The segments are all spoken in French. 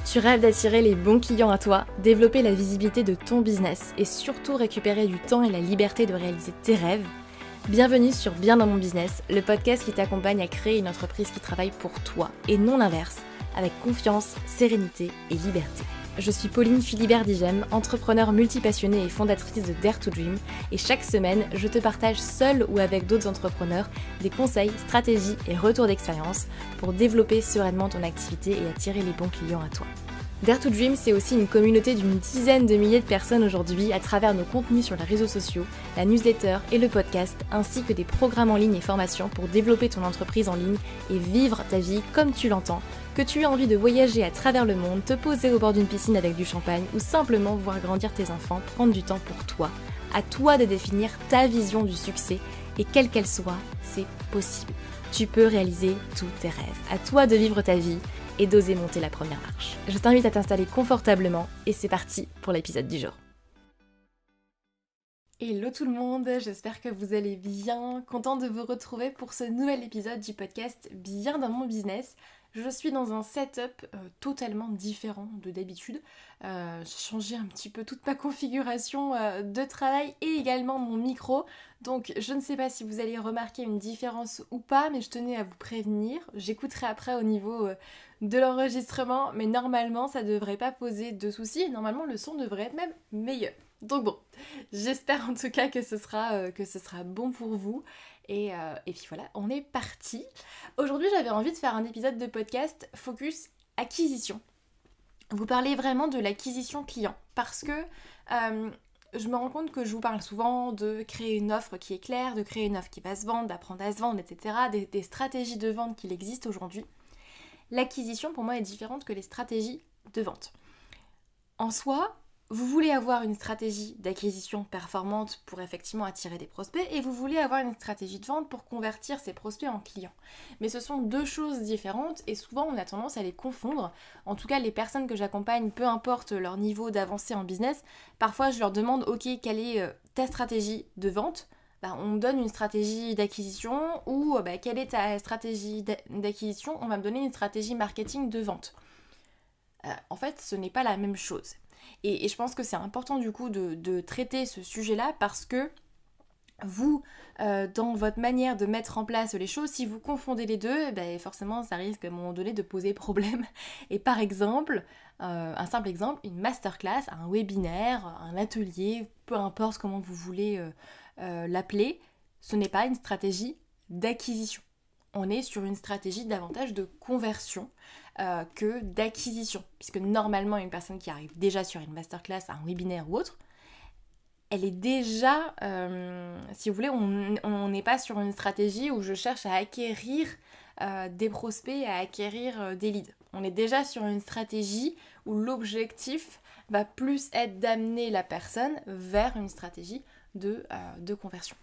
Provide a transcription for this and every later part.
Tu rêves d'attirer les bons clients à toi, développer la visibilité de ton business et surtout récupérer du temps et la liberté de réaliser tes rêves? Bienvenue sur Bien dans mon business, le podcast qui t'accompagne à créer une entreprise qui travaille pour toi et non l'inverse, avec confiance, sérénité et liberté. Je suis Pauline Philibert-Digem, entrepreneure multipassionnée et fondatrice de Dare to Dream, et chaque semaine, je te partage seule ou avec d'autres entrepreneurs des conseils, stratégies et retours d'expérience pour développer sereinement ton activité et attirer les bons clients à toi. Dare to Dream, c'est aussi une communauté d'une dizaine de milliers de personnes aujourd'hui à travers nos contenus sur les réseaux sociaux, la newsletter et le podcast, ainsi que des programmes en ligne et formations pour développer ton entreprise en ligne et vivre ta vie comme tu l'entends, que tu aies envie de voyager à travers le monde, te poser au bord d'une piscine avec du champagne ou simplement voir grandir tes enfants, prendre du temps pour toi. À toi de définir ta vision du succès et quelle qu'elle soit, c'est possible. Tu peux réaliser tous tes rêves. À toi de vivre ta vie et d'oser monter la première marche. Je t'invite à t'installer confortablement et c'est parti pour l'épisode du jour. Hello tout le monde, j'espère que vous allez bien. Content de vous retrouver pour ce nouvel épisode du podcast Bien dans mon business. Je suis dans un setup totalement différent de d'habitude. J'ai changé un petit peu toute ma configuration de travail et également mon micro. Donc je ne sais pas si vous allez remarquer une différence ou pas, mais je tenais à vous prévenir. J'écouterai après au niveau de l'enregistrement, mais normalement ça ne devrait pas poser de soucis. Normalement le son devrait être même meilleur. Donc bon, j'espère en tout cas que ce sera bon pour vous. Et puis voilà, on est parti. Aujourd'hui, j'avais envie de faire un épisode de podcast focus acquisition. Vous parlez vraiment de l'acquisition client parce que je me rends compte que je vous parle souvent de créer une offre qui est claire, de créer une offre qui va se vendre, d'apprendre à se vendre, etc. Des stratégies de vente qu'il existe aujourd'hui. L'acquisition, pour moi, est différente que les stratégies de vente. En soi, vous voulez avoir une stratégie d'acquisition performante pour effectivement attirer des prospects et vous voulez avoir une stratégie de vente pour convertir ces prospects en clients. Mais ce sont deux choses différentes et souvent on a tendance à les confondre. En tout cas, les personnes que j'accompagne, peu importe leur niveau d'avancée en business, parfois je leur demande « Ok, quelle est ta stratégie de vente ?» On me donne une stratégie d'acquisition ou quelle est ta stratégie d'acquisition? On va me donner une stratégie marketing de vente. En fait, ce n'est pas la même chose. Et je pense que c'est important du coup de traiter ce sujet-là parce que vous, dans votre manière de mettre en place les choses, si vous confondez les deux, forcément ça risque à un moment donné de poser problème. Et par exemple, un simple exemple, une masterclass, un webinaire, un atelier, peu importe comment vous voulez l'appeler, ce n'est pas une stratégie d'acquisition. On est sur une stratégie davantage de conversion que d'acquisition. Puisque normalement, une personne qui arrive déjà sur une masterclass, un webinaire ou autre, elle est déjà, si vous voulez, on n'est pas sur une stratégie où je cherche à acquérir des prospects, à acquérir des leads. On est déjà sur une stratégie où l'objectif va plus être d'amener la personne vers une stratégie de conversion.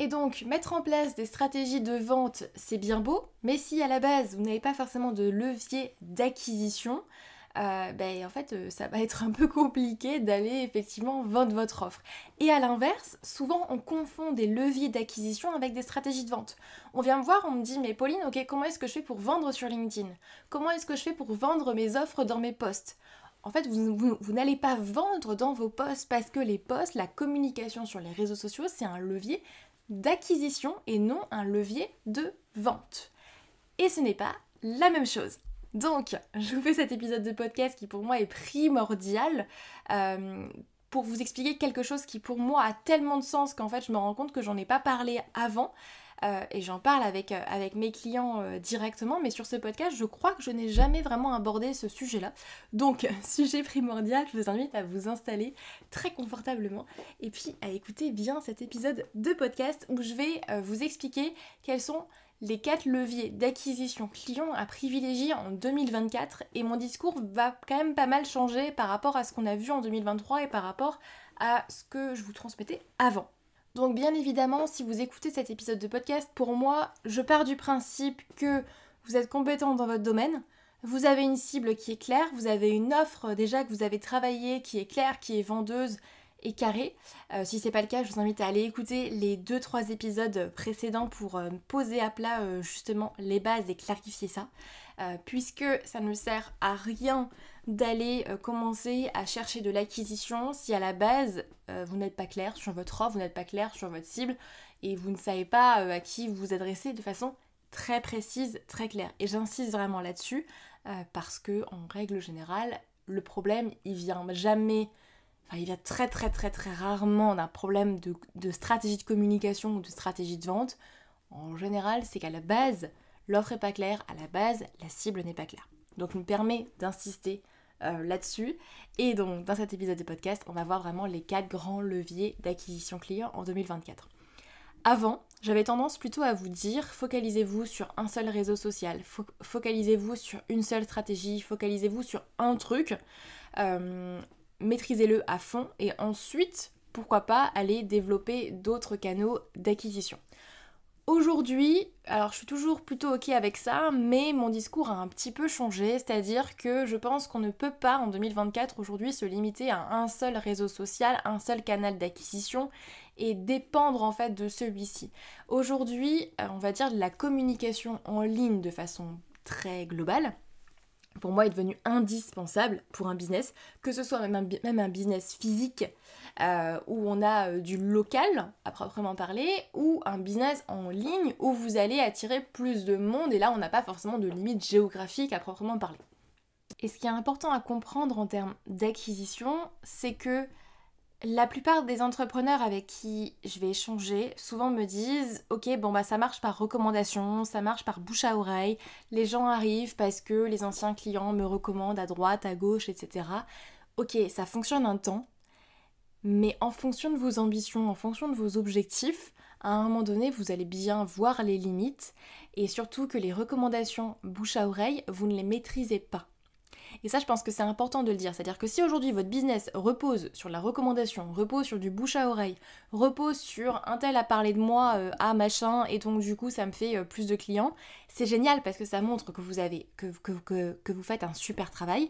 Et donc, mettre en place des stratégies de vente, c'est bien beau, mais si à la base, vous n'avez pas forcément de levier d'acquisition, en fait, ça va être un peu compliqué d'aller effectivement vendre votre offre. Et à l'inverse, souvent, on confond des leviers d'acquisition avec des stratégies de vente. On vient me voir, on me dit « Mais Pauline, ok, comment est-ce que je fais pour vendre sur LinkedIn? Comment est-ce que je fais pour vendre mes offres dans mes posts ?» En fait, vous n'allez pas vendre dans vos posts parce que les posts, la communication sur les réseaux sociaux, c'est un levier d'acquisition et non un levier de vente. Et ce n'est pas la même chose. Donc, je vous fais cet épisode de podcast qui pour moi est primordial pour vous expliquer quelque chose qui pour moi a tellement de sens qu'en fait je me rends compte que j'en ai pas parlé avant et j'en parle avec mes clients directement, mais sur ce podcast je crois que je n'ai jamais vraiment abordé ce sujet-là. Donc, sujet primordial, je vous invite à vous installer très confortablement et puis à écouter bien cet épisode de podcast où je vais vous expliquer quels sont les 4 leviers d'acquisition client à privilégier en 2024 et mon discours va quand même pas mal changer par rapport à ce qu'on a vu en 2023 et par rapport à ce que je vous transmettais avant. Donc bien évidemment, si vous écoutez cet épisode de podcast, pour moi, je pars du principe que vous êtes compétent dans votre domaine, vous avez une cible qui est claire, vous avez une offre déjà que vous avez travaillée, qui est claire, qui est vendeuse et carré. Si c'est pas le cas, je vous invite à aller écouter les 2-3 épisodes précédents pour poser à plat justement les bases et clarifier ça. Puisque ça ne sert à rien d'aller commencer à chercher de l'acquisition si à la base vous n'êtes pas clair sur votre offre, vous n'êtes pas clair sur votre cible et vous ne savez pas à qui vous vous adressez de façon très précise, très claire. Et j'insiste vraiment là-dessus parce que en règle générale, le problème il vient très très très très rarement d'un problème de stratégie de communication ou de stratégie de vente. En général, c'est qu'à la base, l'offre n'est pas claire, à la base, la cible n'est pas claire. Donc, je me permets d'insister là-dessus. Et donc, dans cet épisode de podcast, on va voir vraiment les 4 grands leviers d'acquisition client en 2024. Avant, j'avais tendance plutôt à vous dire, focalisez-vous sur un seul réseau social, focalisez-vous sur une seule stratégie, focalisez-vous sur un truc, maîtrisez-le à fond et ensuite, pourquoi pas, aller développer d'autres canaux d'acquisition. Aujourd'hui, alors je suis toujours plutôt ok avec ça, mais mon discours a un petit peu changé, c'est-à-dire que je pense qu'on ne peut pas en 2024 aujourd'hui se limiter à un seul réseau social, un seul canal d'acquisition et dépendre en fait de celui-ci. Aujourd'hui, on va dire la communication en ligne de façon très globale, pour moi est devenu indispensable pour un business, que ce soit même un business physique où on a du local à proprement parler, ou un business en ligne où vous allez attirer plus de monde et là on n'a pas forcément de limite géographique à proprement parler. Et ce qui est important à comprendre en termes d'acquisition, c'est que la plupart des entrepreneurs avec qui je vais échanger souvent me disent « Ok, ça marche par recommandation, ça marche par bouche à oreille, les gens arrivent parce que les anciens clients me recommandent à droite, à gauche, etc. » Ok, ça fonctionne un temps, mais en fonction de vos ambitions, en fonction de vos objectifs, à un moment donné, vous allez bien voir les limites et surtout que les recommandations bouche à oreille, vous ne les maîtrisez pas. Et ça, je pense que c'est important de le dire. C'est-à-dire que si aujourd'hui votre business repose sur la recommandation, repose sur du bouche à oreille, repose sur un tel a parlé de moi à machin et donc du coup ça me fait plus de clients, c'est génial parce que ça montre que vous faites un super travail,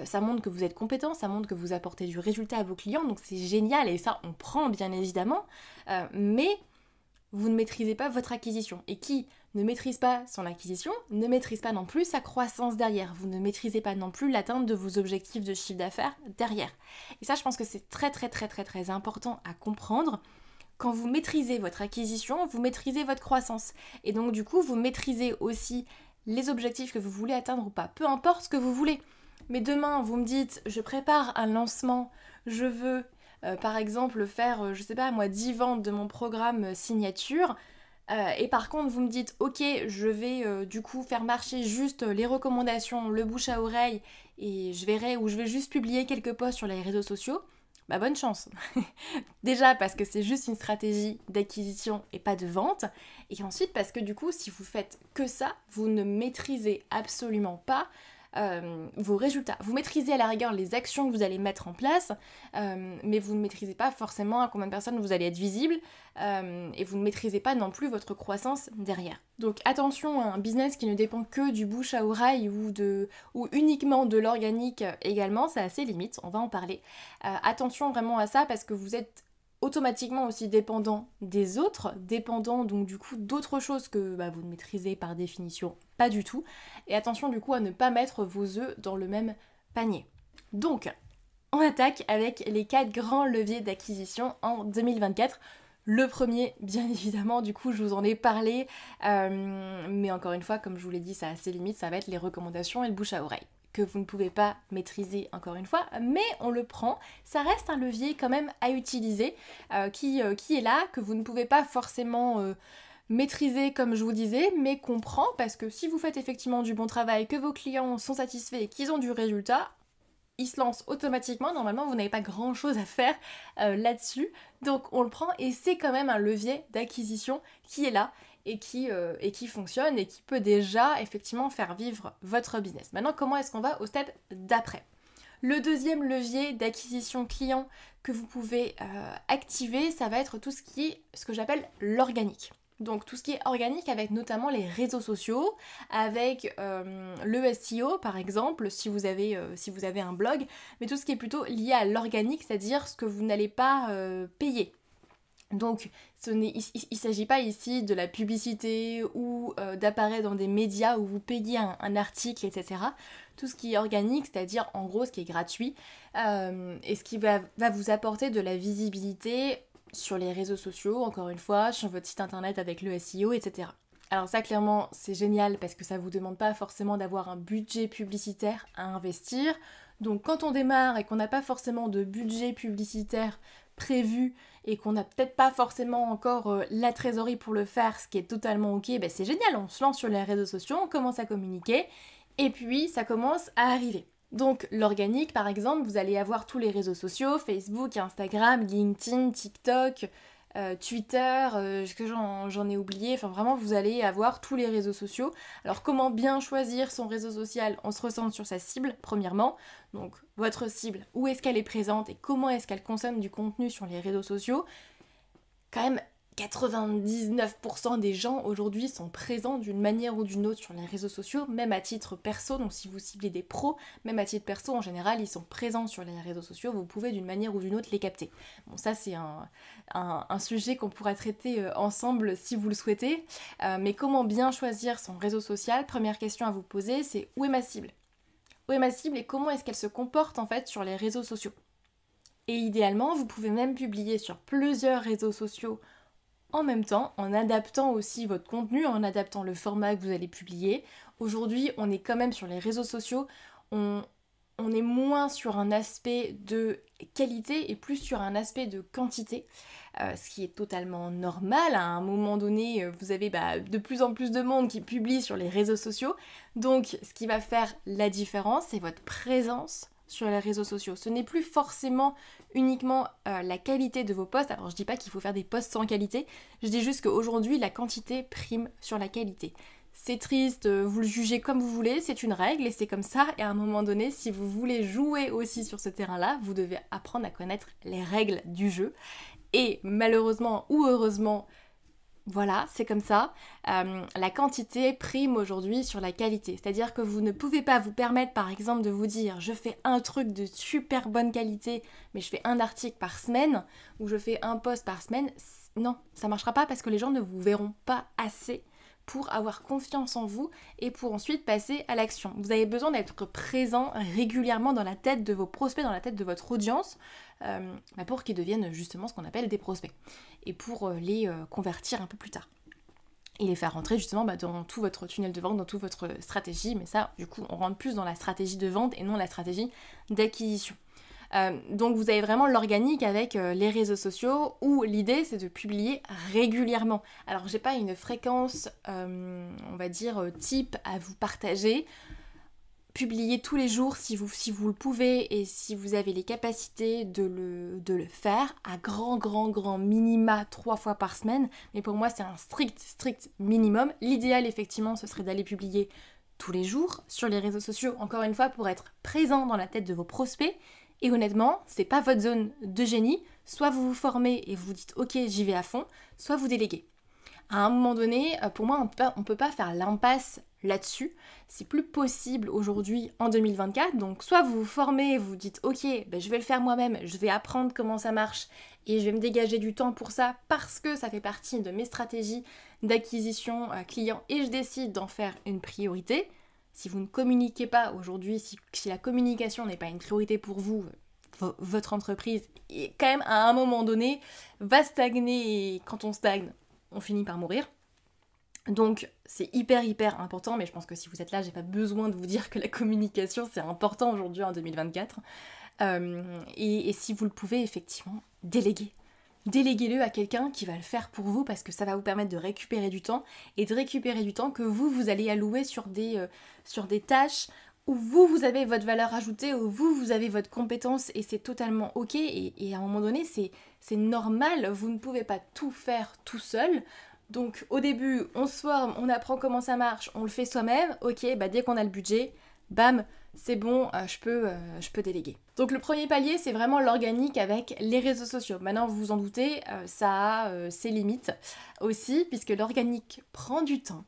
ça montre que vous êtes compétent, ça montre que vous apportez du résultat à vos clients, donc c'est génial et ça on prend bien évidemment, mais vous ne maîtrisez pas votre acquisition. Et qui ne maîtrise pas son acquisition, ne maîtrise pas non plus sa croissance derrière. Vous ne maîtrisez pas non plus l'atteinte de vos objectifs de chiffre d'affaires derrière. Et ça, je pense que c'est très très très très très important à comprendre. Quand vous maîtrisez votre acquisition, vous maîtrisez votre croissance. Et donc du coup, vous maîtrisez aussi les objectifs que vous voulez atteindre ou pas. Peu importe ce que vous voulez. Mais demain, vous me dites, je prépare un lancement, je veux... par exemple faire, 10 ventes de mon programme signature et par contre vous me dites ok je vais du coup faire marcher juste les recommandations, le bouche à oreille et je verrai ou je vais juste publier quelques posts sur les réseaux sociaux, bonne chance. Déjà parce que c'est juste une stratégie d'acquisition et pas de vente et ensuite parce que du coup si vous faites que ça, vous ne maîtrisez absolument pas vos résultats. Vous maîtrisez à la rigueur les actions que vous allez mettre en place, mais vous ne maîtrisez pas forcément à combien de personnes vous allez être visible, et vous ne maîtrisez pas non plus votre croissance derrière. Donc attention à un business qui ne dépend que du bouche à oreille ou uniquement de l'organique également, c'est assez limite, on va en parler. Attention vraiment à ça parce que vous êtes automatiquement aussi dépendant des autres, dépendant donc du coup d'autres choses que vous ne maîtrisez par définition pas du tout. Et attention du coup à ne pas mettre vos œufs dans le même panier. Donc, on attaque avec les 4 grands leviers d'acquisition en 2024. Le premier, bien évidemment, du coup je vous en ai parlé, mais encore une fois, comme je vous l'ai dit, ça a ses limites, ça va être les recommandations et le bouche à oreille, que vous ne pouvez pas maîtriser encore une fois, mais on le prend, ça reste un levier quand même à utiliser, qui est là, que vous ne pouvez pas forcément maîtriser comme je vous disais, mais qu'on prend, parce que si vous faites effectivement du bon travail, que vos clients sont satisfaits et qu'ils ont du résultat, ils se lancent automatiquement, normalement vous n'avez pas grand chose à faire là-dessus, donc on le prend et c'est quand même un levier d'acquisition qui est là et qui fonctionne et qui peut déjà effectivement faire vivre votre business. Maintenant, comment est-ce qu'on va au step d'après ? Le deuxième levier d'acquisition client que vous pouvez activer, ça va être tout ce qui est ce que j'appelle l'organique. Donc tout ce qui est organique avec notamment les réseaux sociaux, avec le SEO par exemple, si vous avez un blog, mais tout ce qui est plutôt lié à l'organique, c'est-à-dire ce que vous n'allez pas payer. Donc il ne s'agit pas ici de la publicité ou d'apparaître dans des médias où vous payez un article, etc. Tout ce qui est organique, c'est-à-dire en gros ce qui est gratuit, et ce qui va vous apporter de la visibilité sur les réseaux sociaux, encore une fois, sur votre site internet avec le SEO, etc. Alors ça clairement c'est génial parce que ça vous demande pas forcément d'avoir un budget publicitaire à investir. Donc quand on démarre et qu'on n'a pas forcément de budget publicitaire prévu et qu'on n'a peut-être pas forcément encore la trésorerie pour le faire, ce qui est totalement ok, ben c'est génial, on se lance sur les réseaux sociaux, on commence à communiquer et puis ça commence à arriver. Donc l'organique par exemple, vous allez avoir tous les réseaux sociaux, Facebook, Instagram, LinkedIn, TikTok, Twitter, que j'en ai oublié, enfin vraiment vous allez avoir tous les réseaux sociaux. Alors comment bien choisir son réseau social? On se recentre sur sa cible premièrement, donc votre cible, où est-ce qu'elle est présente et comment est-ce qu'elle consomme du contenu sur les réseaux sociaux. Quand même 99% des gens aujourd'hui sont présents d'une manière ou d'une autre sur les réseaux sociaux, même à titre perso, donc si vous ciblez des pros, même à titre perso en général, ils sont présents sur les réseaux sociaux, vous pouvez d'une manière ou d'une autre les capter. Bon ça c'est un sujet qu'on pourra traiter ensemble si vous le souhaitez, mais comment bien choisir son réseau social? Première question à vous poser, c'est où est ma cible? Où est ma cible et comment est-ce qu'elle se comporte en fait sur les réseaux sociaux? Et idéalement, vous pouvez même publier sur plusieurs réseaux sociaux en même temps, en adaptant aussi votre contenu, en adaptant le format que vous allez publier. Aujourd'hui, on est quand même sur les réseaux sociaux, on est moins sur un aspect de qualité et plus sur un aspect de quantité, ce qui est totalement normal. À un moment donné, vous avez de plus en plus de monde qui publie sur les réseaux sociaux, donc ce qui va faire la différence, c'est votre présence sur les réseaux sociaux. Ce n'est plus forcément uniquement la qualité de vos posts. Alors je dis pas qu'il faut faire des posts sans qualité, je dis juste qu'aujourd'hui la quantité prime sur la qualité. C'est triste, vous le jugez comme vous voulez, c'est une règle et c'est comme ça. Et à un moment donné, si vous voulez jouer aussi sur ce terrain-là, vous devez apprendre à connaître les règles du jeu. Et malheureusement ou heureusement, voilà, c'est comme ça. La quantité prime aujourd'hui sur la qualité. C'est-à-dire que vous ne pouvez pas vous permettre, par exemple, de vous dire je fais un truc de super bonne qualité, mais je fais un article par semaine, ou je fais un post par semaine. Non, ça marchera pas parce que les gens ne vous verront pas assez pour avoir confiance en vous et pour ensuite passer à l'action. Vous avez besoin d'être présent régulièrement dans la tête de vos prospects, dans la tête de votre audience, pour qu'ils deviennent justement ce qu'on appelle des prospects et pour les convertir un peu plus tard. Et les faire rentrer justement dans tout votre tunnel de vente, dans toute votre stratégie, mais ça du coup on rentre plus dans la stratégie de vente et non la stratégie d'acquisition. Donc vous avez vraiment l'organique avec les réseaux sociaux où l'idée c'est de publier régulièrement. Alors j'ai pas une fréquence on va dire type à vous partager. Publiez tous les jours si vous le pouvez et si vous avez les capacités de le faire à grand minima 3 fois par semaine. Mais pour moi c'est un strict minimum. L'idéal effectivement ce serait d'aller publier tous les jours sur les réseaux sociaux, encore une fois pour être présent dans la tête de vos prospects. Et honnêtement, c'est pas votre zone de génie, soit vous vous formez et vous dites ok j'y vais à fond, soit vous déléguez. À un moment donné, pour moi on peut pas faire l'impasse là-dessus, c'est plus possible aujourd'hui en 2024, donc soit vous vous formez et vous dites ok je vais le faire moi-même, je vais apprendre comment ça marche et je vais me dégager du temps pour ça parce que ça fait partie de mes stratégies d'acquisition client et je décide d'en faire une priorité. Si vous ne communiquez pas aujourd'hui, si la communication n'est pas une priorité pour vous, votre entreprise, et quand même à un moment donné, va stagner et quand on stagne, on finit par mourir. Donc c'est hyper important, mais je pense que si vous êtes là, j'ai pas besoin de vous dire que la communication c'est important aujourd'hui en 2024. Et si vous le pouvez, effectivement, déléguez. Déléguez-le à quelqu'un qui va le faire pour vous parce que ça va vous permettre de récupérer du temps et de récupérer du temps que vous allez allouer sur des tâches où vous avez votre valeur ajoutée, où vous avez votre compétence et c'est totalement ok et à un moment donné c'est normal, vous ne pouvez pas tout faire tout seul. Donc au début on se forme, on apprend comment ça marche, on le fait soi-même, ok, dès qu'on a le budget, bam, c'est bon, je peux déléguer. Donc le premier palier, c'est vraiment l'organique avec les réseaux sociaux. Maintenant, vous vous en doutez, ça a ses limites aussi, puisque l'organique prend du temps.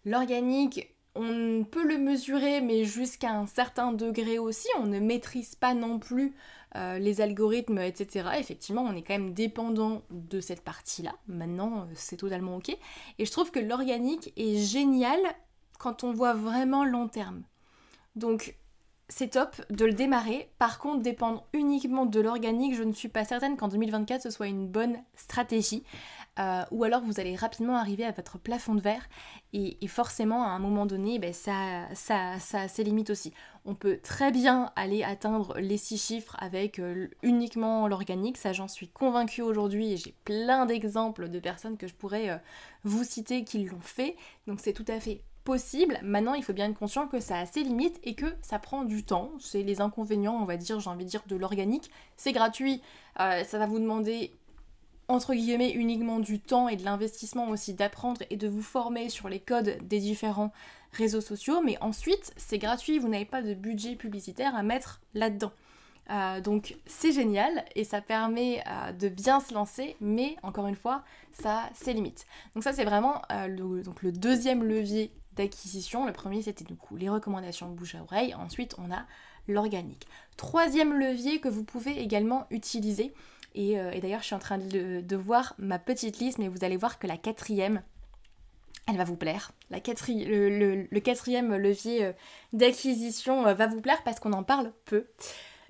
L'organique, on peut le mesurer, mais jusqu'à un certain degré aussi. On ne maîtrise pas non plus les algorithmes, etc. Effectivement, on est quand même dépendant de cette partie-là. Maintenant, c'est totalement ok. Et je trouve que l'organique est génial quand on voit vraiment long terme. Donc, c'est top de le démarrer. Par contre, dépendre uniquement de l'organique, je ne suis pas certaine qu'en 2024 ce soit une bonne stratégie. Ou alors vous allez rapidement arriver à votre plafond de verre et forcément à un moment donné ça a ses limites aussi. On peut très bien aller atteindre les 6 chiffres avec uniquement l'organique, ça j'en suis convaincue aujourd'hui et j'ai plein d'exemples de personnes que je pourrais vous citer qui l'ont fait, donc c'est tout à fait possible. Maintenant il faut bien être conscient que ça a ses limites et que ça prend du temps, c'est les inconvénients on va dire, j'ai envie de dire de l'organique, c'est gratuit, ça va vous demander entre guillemets uniquement du temps et de l'investissement aussi d'apprendre et de vous former sur les codes des différents réseaux sociaux, mais ensuite c'est gratuit, vous n'avez pas de budget publicitaire à mettre là-dedans. Donc c'est génial et ça permet de bien se lancer, mais encore une fois, ça a ses limites. Donc ça c'est vraiment le deuxième levier d'acquisition. Le premier c'était du coup les recommandations bouche à oreille, ensuite on a l'organique. Troisième levier que vous pouvez également utiliser, et d'ailleurs je suis en train de voir ma petite liste, mais vous allez voir que la quatrième, elle va vous plaire. Le quatrième levier d'acquisition va vous plaire parce qu'on en parle peu.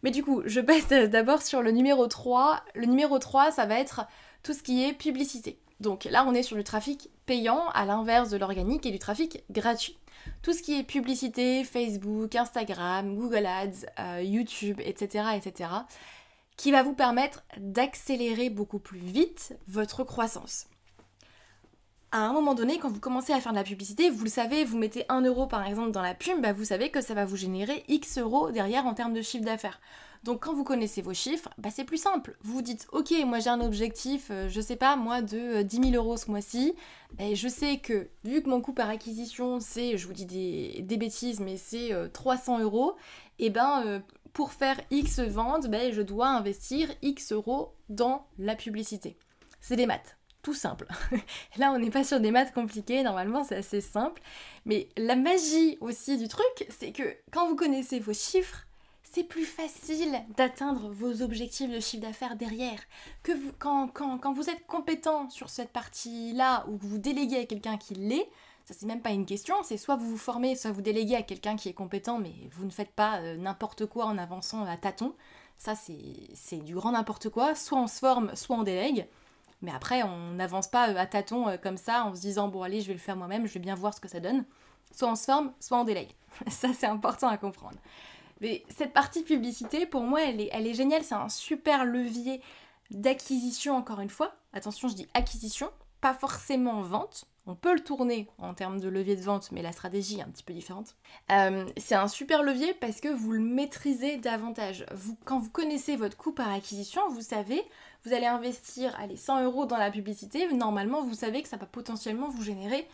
Mais du coup, je passe d'abord sur le numéro 3. Le numéro 3, ça va être tout ce qui est publicité. Donc là, on est sur du trafic payant, à l'inverse de l'organique, et du trafic gratuit. Tout ce qui est publicité, Facebook, Instagram, Google Ads, YouTube, etc., etc., qui va vous permettre d'accélérer beaucoup plus vite votre croissance. À un moment donné, quand vous commencez à faire de la publicité, vous le savez, vous mettez 1 euro par exemple dans la pub, vous savez que ça va vous générer X euros derrière en termes de chiffre d'affaires. Donc quand vous connaissez vos chiffres, c'est plus simple. Vous vous dites, ok, moi j'ai un objectif, je sais pas, moi de 10 000 euros ce mois-ci. Je sais que vu que mon coût par acquisition, c'est, je vous dis des bêtises, mais c'est 300 euros, pour faire X ventes, je dois investir X euros dans la publicité. C'est des maths. Tout simple. Là, on n'est pas sur des maths compliquées, normalement c'est assez simple. Mais la magie aussi du truc, c'est que quand vous connaissez vos chiffres, c'est plus facile d'atteindre vos objectifs de chiffre d'affaires derrière. Que vous, quand vous êtes compétent sur cette partie-là, ou que vous déléguez à quelqu'un qui l'est, ça c'est même pas une question, c'est soit vous vous formez, soit vous déléguez à quelqu'un qui est compétent, mais vous ne faites pas n'importe quoi en avançant à tâtons. Ça c'est du grand n'importe quoi, soit on se forme, soit on délègue. Mais après, on n'avance pas à tâtons comme ça en se disant bon allez, je vais le faire moi-même, je vais bien voir ce que ça donne. Soit on se forme, soit on délègue. Ça, c'est important à comprendre. Mais cette partie publicité, pour moi, elle est géniale. C'est un super levier d'acquisition, encore une fois. Attention, je dis acquisition, pas forcément vente. On peut le tourner en termes de levier de vente, mais la stratégie est un petit peu différente. C'est un super levier parce que vous le maîtrisez davantage. Quand vous connaissez votre coût par acquisition, vous savez, vous allez investir 100 euros dans la publicité. Normalement, vous savez que ça va potentiellement vous générer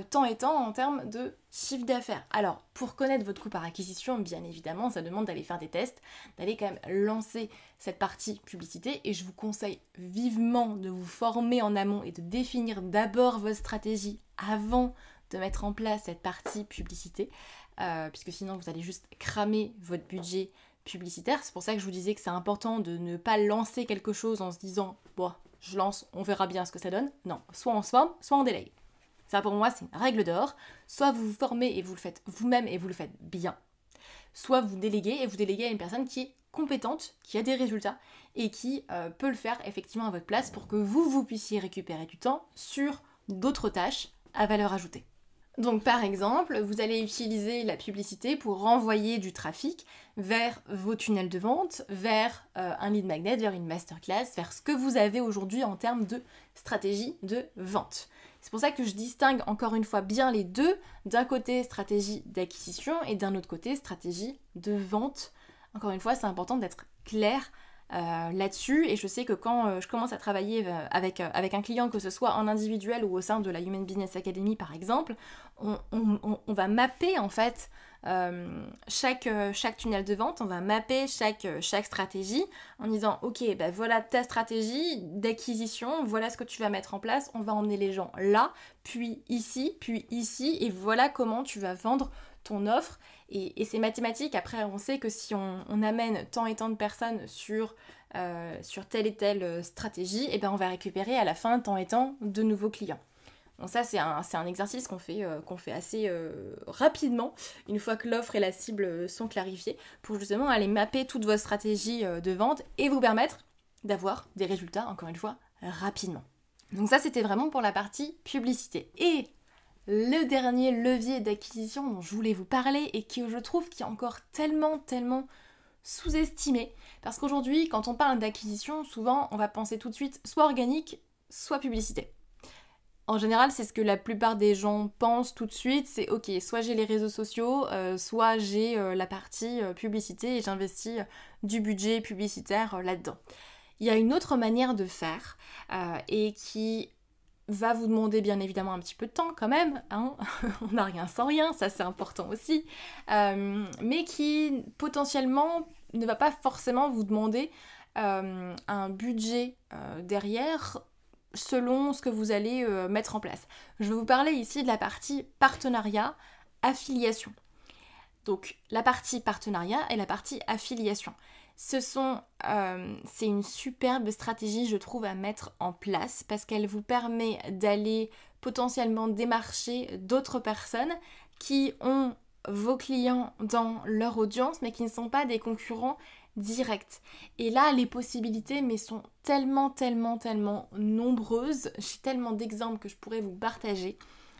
tant et tant en termes de chiffre d'affaires. Alors, pour connaître votre coût par acquisition, bien évidemment, ça demande d'aller faire des tests, d'aller quand même lancer cette partie publicité, et je vous conseille vivement de vous former en amont et de définir d'abord votre stratégie avant de mettre en place cette partie publicité, puisque sinon vous allez juste cramer votre budget publicitaire. C'est pour ça que je vous disais que c'est important de ne pas lancer quelque chose en se disant bon, je lance, on verra bien ce que ça donne. Non, soit on se forme, soit on délègue. Ça pour moi c'est une règle d'or. Soit vous vous formez et vous le faites vous-même et vous le faites bien, soit vous déléguez et vous déléguez à une personne qui est compétente, qui a des résultats et qui peut le faire effectivement à votre place pour que vous puissiez récupérer du temps sur d'autres tâches à valeur ajoutée. Donc par exemple, vous allez utiliser la publicité pour renvoyer du trafic vers vos tunnels de vente, vers un lead magnet, vers une masterclass, vers ce que vous avez aujourd'hui en termes de stratégie de vente. C'est pour ça que je distingue encore une fois bien les deux, d'un côté stratégie d'acquisition et d'un autre côté stratégie de vente. Encore une fois, c'est important d'être clair là-dessus, et je sais que quand je commence à travailler avec un client, que ce soit en individuel ou au sein de la Human Business Academy par exemple, on va mapper en fait chaque tunnel de vente, on va mapper chaque stratégie en disant ok, bah voilà ta stratégie d'acquisition, voilà ce que tu vas mettre en place, on va emmener les gens là, puis ici, et voilà comment tu vas vendre ton offre. Et c'est mathématique. Après, on sait que si on amène tant et tant de personnes sur telle et telle stratégie, et ben on va récupérer à la fin tant et tant de nouveaux clients. Donc ça, c'est un exercice qu'on fait assez rapidement, une fois que l'offre et la cible sont clarifiées, pour justement aller mapper toutes vos stratégies de vente et vous permettre d'avoir des résultats, encore une fois, rapidement. Donc ça, c'était vraiment pour la partie publicité. Et le dernier levier d'acquisition dont je voulais vous parler et qui, je trouve, qui est encore tellement sous-estimé, parce qu'aujourd'hui, quand on parle d'acquisition, souvent, on va penser tout de suite soit organique, soit publicité. En général, c'est ce que la plupart des gens pensent tout de suite, c'est ok, soit j'ai les réseaux sociaux, soit j'ai la partie publicité et j'investis du budget publicitaire là-dedans. Il y a une autre manière de faire et qui va vous demander bien évidemment un petit peu de temps quand même, hein. On n'a rien sans rien, ça c'est important aussi, mais qui potentiellement ne va pas forcément vous demander un budget derrière selon ce que vous allez mettre en place. Je vais vous parler ici de la partie partenariat, affiliation. Donc la partie partenariat et la partie affiliation. C'est une superbe stratégie, je trouve, à mettre en place parce qu'elle vous permet d'aller potentiellement démarcher d'autres personnes qui ont vos clients dans leur audience mais qui ne sont pas des concurrents directs. Et là, les possibilités sont tellement nombreuses. J'ai tellement d'exemples que je pourrais vous partager.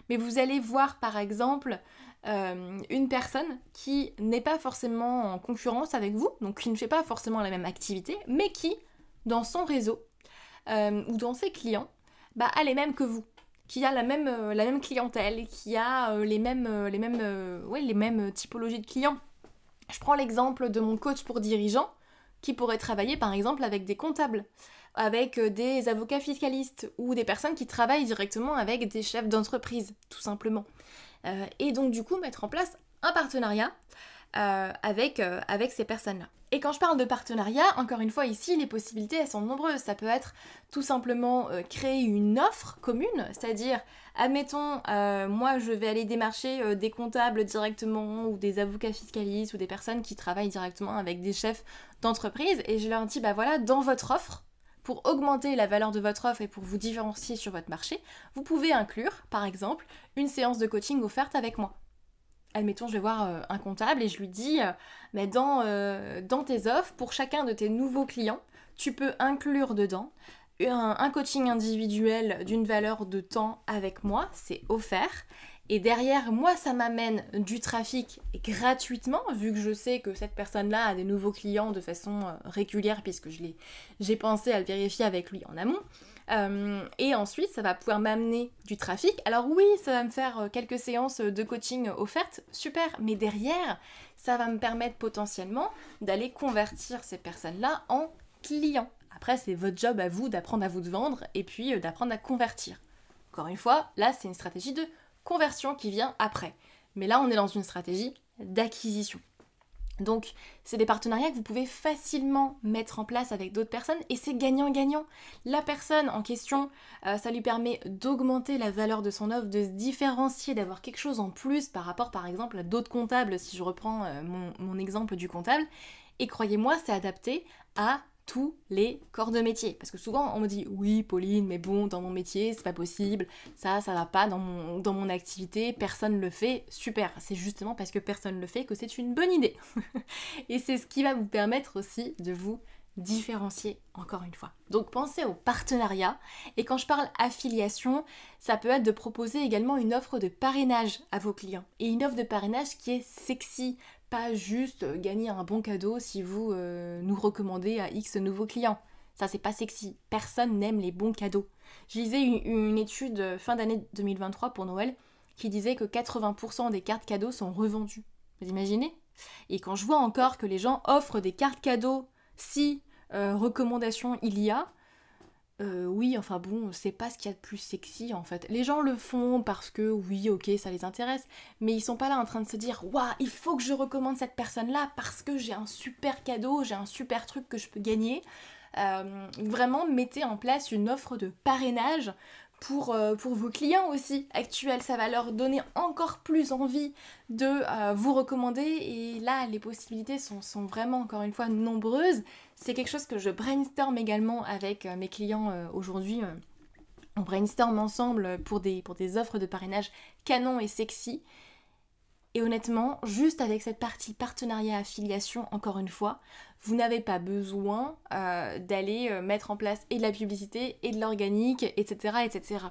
Mais vous allez voir par exemple une personne qui n'est pas forcément en concurrence avec vous, donc qui ne fait pas forcément la même activité, mais qui, dans son réseau ou dans ses clients, a les mêmes que vous, qui a la même clientèle, qui a les mêmes typologies de clients. Je prends l'exemple de mon coach pour dirigeants, qui pourrait travailler par exemple avec des comptables, avec des avocats fiscalistes ou des personnes qui travaillent directement avec des chefs d'entreprise, tout simplement. Et donc du coup mettre en place un partenariat avec ces personnes-là. Et quand je parle de partenariat, encore une fois ici, les possibilités elles sont nombreuses. Ça peut être tout simplement créer une offre commune, c'est-à-dire, admettons, moi je vais aller démarcher des comptables directement ou des avocats fiscalistes ou des personnes qui travaillent directement avec des chefs d'entreprise et je leur dis, voilà, dans votre offre, pour augmenter la valeur de votre offre et pour vous différencier sur votre marché, vous pouvez inclure, par exemple, une séance de coaching offerte avec moi. Admettons, je vais voir un comptable et je lui dis dans tes offres, pour chacun de tes nouveaux clients, tu peux inclure dedans un coaching individuel d'une valeur de temps avec moi, c'est offert. Et derrière, moi, ça m'amène du trafic gratuitement, vu que je sais que cette personne-là a des nouveaux clients de façon régulière, puisque j'ai pensé à le vérifier avec lui en amont. Et ensuite, ça va pouvoir m'amener du trafic. Alors oui, ça va me faire quelques séances de coaching offertes, super. Mais derrière, ça va me permettre potentiellement d'aller convertir ces personnes-là en clients. Après, c'est votre job à vous d'apprendre à vous vendre et puis d'apprendre à convertir. Encore une fois, là, c'est une stratégie de conversion qui vient après. Mais là, on est dans une stratégie d'acquisition. Donc, c'est des partenariats que vous pouvez facilement mettre en place avec d'autres personnes et c'est gagnant-gagnant. La personne en question, ça lui permet d'augmenter la valeur de son offre, de se différencier, d'avoir quelque chose en plus par rapport par exemple à d'autres comptables, si je reprends mon exemple du comptable. Et croyez-moi, c'est adapté à tous les corps de métier. Parce que souvent on me dit oui Pauline, mais bon, dans mon métier c'est pas possible, ça va pas dans mon activité, personne le fait. Super, c'est justement parce que personne le fait que c'est une bonne idée. Et c'est ce qui va vous permettre aussi de vous différencier encore une fois. Donc pensez au partenariat et quand je parle affiliation, ça peut être de proposer également une offre de parrainage à vos clients. Et une offre de parrainage qui est sexy, pas juste gagner un bon cadeau si vous nous recommandez à X nouveaux clients. Ça, c'est pas sexy. Personne n'aime les bons cadeaux. Je lisais une étude fin d'année 2023 pour Noël qui disait que 80% des cartes cadeaux sont revendues. Vous imaginez ? Et quand je vois encore que les gens offrent des cartes cadeaux si recommandation il y a, oui, enfin bon, c'est pas ce qu'il y a de plus sexy en fait. Les gens le font parce que oui, ok, ça les intéresse, mais ils sont pas là en train de se dire waouh, il faut que je recommande cette personne-là parce que j'ai un super cadeau, j'ai un super truc que je peux gagner. Vraiment, mettez en place une offre de parrainage pour vos clients aussi actuels. Ça va leur donner encore plus envie de vous recommander et là, les possibilités sont vraiment, encore une fois, nombreuses. C'est quelque chose que je brainstorm également avec mes clients aujourd'hui. On brainstorm ensemble pour des offres de parrainage canon et sexy. Et honnêtement, juste avec cette partie partenariat affiliation, encore une fois, vous n'avez pas besoin d'aller mettre en place et de la publicité et de l'organique, etc., etc.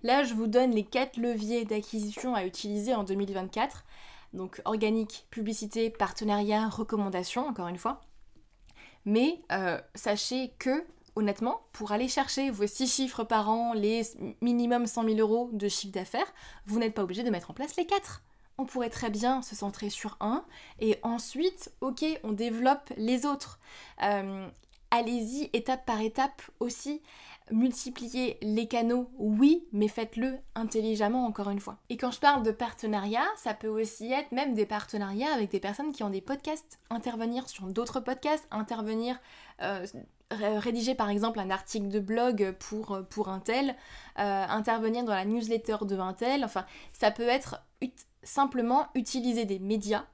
Là, je vous donne les 4 leviers d'acquisition à utiliser en 2024. Donc organique, publicité, partenariat, recommandation, encore une fois. Mais sachez que, honnêtement, pour aller chercher vos 6 chiffres par an, les minimum 100 000 € de chiffre d'affaires, vous n'êtes pas obligé de mettre en place les 4. On pourrait très bien se centrer sur un et ensuite, ok, on développe les autres. Allez-y étape par étape aussi. Multipliez les canaux, oui, mais faites-le intelligemment encore une fois. Et quand je parle de partenariat, ça peut aussi être même des partenariats avec des personnes qui ont des podcasts, intervenir sur d'autres podcasts, intervenir, rédiger par exemple un article de blog pour un tel, intervenir dans la newsletter de un tel, enfin ça peut être simplement utiliser des médias,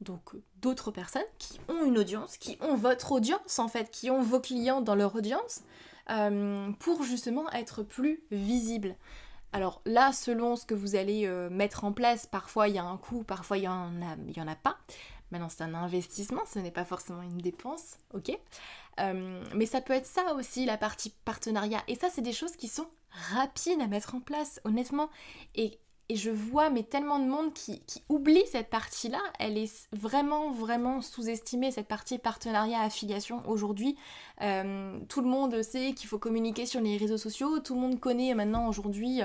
donc d'autres personnes qui ont une audience, qui ont votre audience en fait, qui ont vos clients dans leur audience, pour justement être plus visible. Alors là, selon ce que vous allez mettre en place, parfois il y a un coût, parfois il y en a pas. Maintenant c'est un investissement, ce n'est pas forcément une dépense, ok. Mais ça peut être ça aussi, la partie partenariat. Et ça, c'est des choses qui sont rapides à mettre en place, honnêtement. Et je vois mais tellement de monde qui oublie cette partie-là. Elle est vraiment, vraiment sous-estimée, cette partie partenariat, affiliation aujourd'hui. Tout le monde sait qu'il faut communiquer sur les réseaux sociaux. Tout le monde connaît maintenant aujourd'hui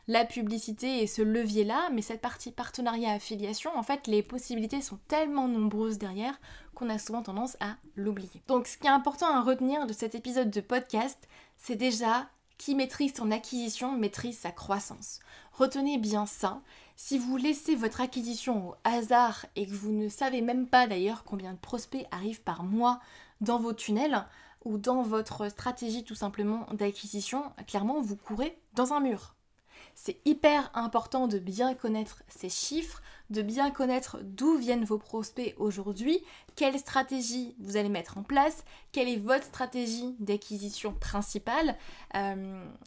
la publicité et ce levier-là. Mais cette partie partenariat, affiliation, en fait, les possibilités sont tellement nombreuses derrière qu'on a souvent tendance à l'oublier. Donc ce qui est important à retenir de cet épisode de podcast, c'est déjà qui maîtrise son acquisition maîtrise sa croissance. Retenez bien ça. Si vous laissez votre acquisition au hasard et que vous ne savez même pas d'ailleurs combien de prospects arrivent par mois dans vos tunnels ou dans votre stratégie tout simplement d'acquisition, clairement vous courez dans un mur. C'est hyper important de bien connaître ces chiffres, de bien connaître d'où viennent vos prospects aujourd'hui, quelle stratégie vous allez mettre en place, quelle est votre stratégie d'acquisition principale.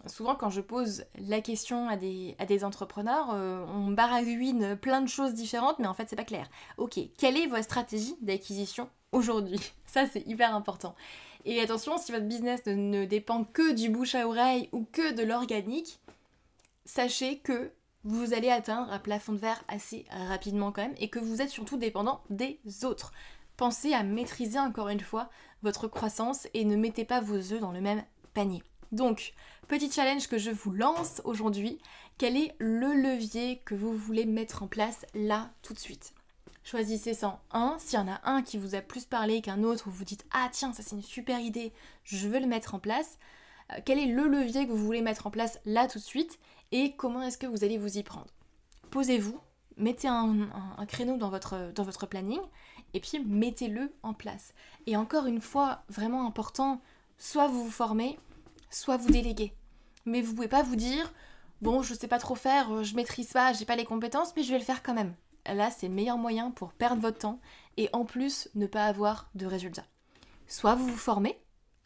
Souvent quand je pose la question à des entrepreneurs, on baragouine plein de choses différentes, mais en fait c'est pas clair. Ok, quelle est votre stratégie d'acquisition aujourd'hui? Ça c'est hyper important. Et attention, si votre business ne dépend que du bouche à oreille ou que de l'organique, sachez que vous allez atteindre un plafond de verre assez rapidement quand même et que vous êtes surtout dépendant des autres. Pensez à maîtriser encore une fois votre croissance et ne mettez pas vos œufs dans le même panier. Donc, petit challenge que je vous lance aujourd'hui, quel est le levier que vous voulez mettre en place là tout de suite? Choisissez ça un. S'il y en a un qui vous a plus parlé qu'un autre, où vous dites « Ah tiens, ça c'est une super idée, je veux le mettre en place », quel est le levier que vous voulez mettre en place là tout de suite et comment est-ce que vous allez vous y prendre? Posez-vous, mettez un créneau dans votre planning et puis mettez-le en place. Et encore une fois, vraiment important, soit vous vous formez, soit vous déléguez. Mais vous pouvez pas vous dire « Bon, je sais pas trop faire, je maîtrise pas, j'ai pas les compétences, mais je vais le faire quand même ». Là, c'est le meilleur moyen pour perdre votre temps et en plus ne pas avoir de résultats. Soit vous vous formez,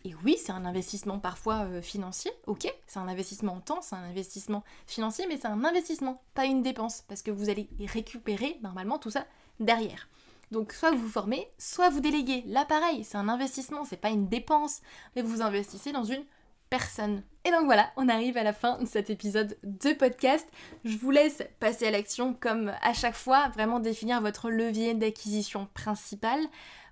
et oui, c'est un investissement parfois financier, ok, c'est un investissement en temps, c'est un investissement financier, mais c'est un investissement, pas une dépense, parce que vous allez récupérer normalement tout ça derrière. Donc soit vous vous formez, soit vous déléguez. Là pareil, c'est un investissement, c'est pas une dépense, mais vous investissez dans une personne. Et donc voilà, on arrive à la fin de cet épisode de podcast. Je vous laisse passer à l'action comme à chaque fois, vraiment définir votre levier d'acquisition principal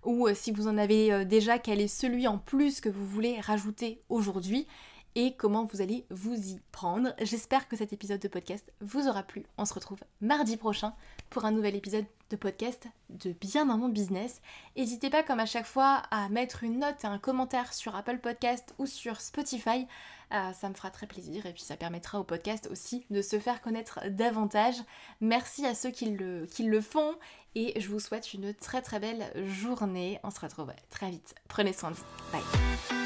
ou si vous en avez déjà, quel est celui en plus que vous voulez rajouter aujourd'hui et comment vous allez vous y prendre. J'espère que cet épisode de podcast vous aura plu. On se retrouve mardi prochain pour un nouvel épisode de podcast de Bien dans mon business. N'hésitez pas comme à chaque fois à mettre une note et un commentaire sur Apple Podcast ou sur Spotify. Ça me fera très plaisir et puis ça permettra au podcast aussi de se faire connaître davantage. Merci à ceux qui le font et je vous souhaite une très très belle journée. On se retrouve très vite. Prenez soin de vous. Bye.